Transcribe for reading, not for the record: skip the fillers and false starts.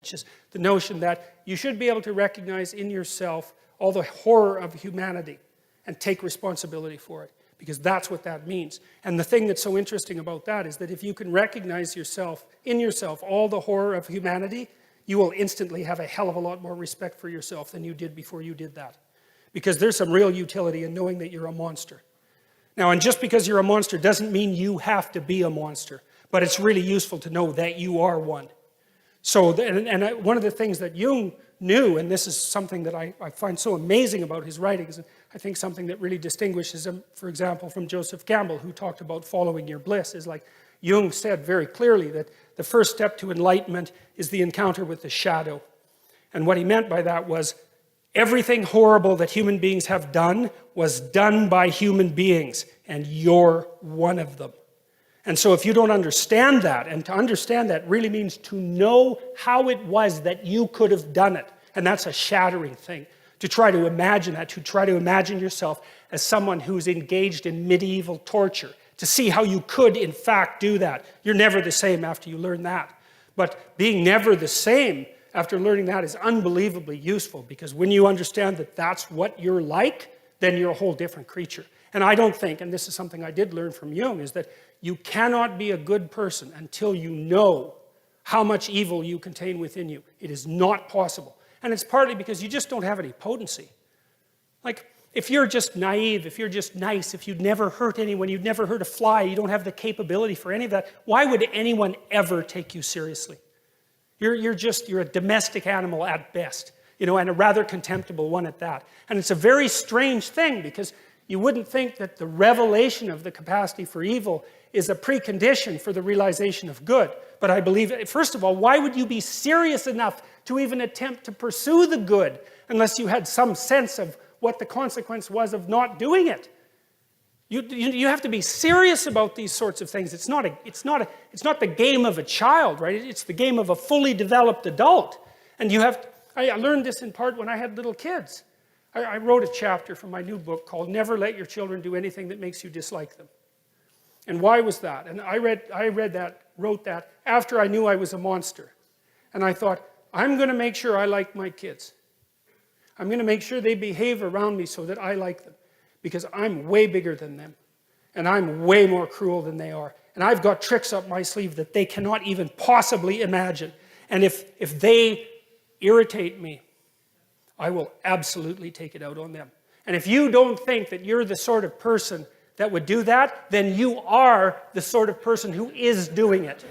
which is the notion that you should be able to recognize in yourself all the horror of humanity and take responsibility for it, because that's what that means. And the thing that's so interesting about that is that if you can recognize in yourself all the horror of humanity, you will instantly have a hell of a lot more respect for yourself than you did before you did that. Because there's some real utility in knowing that you're a monster. Now, and just because you're a monster doesn't mean you have to be a monster, but it's really useful to know that you are one. So, one of the things that Jung knew, and this is something that I find so amazing about his writings, and I think something that really distinguishes him, for example, from Joseph Campbell, who talked about following your bliss, is like Jung said very clearly that the first step to enlightenment is the encounter with the shadow. And what he meant by that was everything horrible that human beings have done was done by human beings, and you're one of them. And so if you don't understand that, and to understand that really means to know how it was that you could have done it. And that's a shattering thing. To try to imagine that, to try to imagine yourself as someone who's engaged in medieval torture, to see how you could in fact do that. You're never the same after you learn that. But being never the same after learning that is unbelievably useful, because when you understand that that's what you're like, then you're a whole different creature. And I don't think, and this is something I did learn from Jung, is that you cannot be a good person until you know how much evil you contain within you. It is not possible. And it's partly because you just don't have any potency. Like, if you're just naive, if you're just nice, if you'd never hurt anyone, you'd never hurt a fly, you don't have the capability for any of that, why would anyone ever take you seriously? You're a domestic animal at best, and a rather contemptible one at that. And it's a very strange thing, because you wouldn't think that the revelation of the capacity for evil is a precondition for the realization of good. But I believe, first of all, why would you be serious enough to even attempt to pursue the good unless you had some sense of what the consequence was of not doing it? You have to be serious about these sorts of things. It's not the game of a child, right? It's the game of a fully developed adult. And I learned this in part when I had little kids. I wrote a chapter from my new book called Never Let Your Children Do Anything That Makes You Dislike Them. And why was that? And I wrote that after I knew I was a monster. And I thought, I'm going to make sure I like my kids. I'm going to make sure they behave around me so that I like them. Because I'm way bigger than them. And I'm way more cruel than they are. And I've got tricks up my sleeve that they cannot even possibly imagine. And if they irritate me, I will absolutely take it out on them. And if you don't think that you're the sort of person that would do that, then you are the sort of person who is doing it.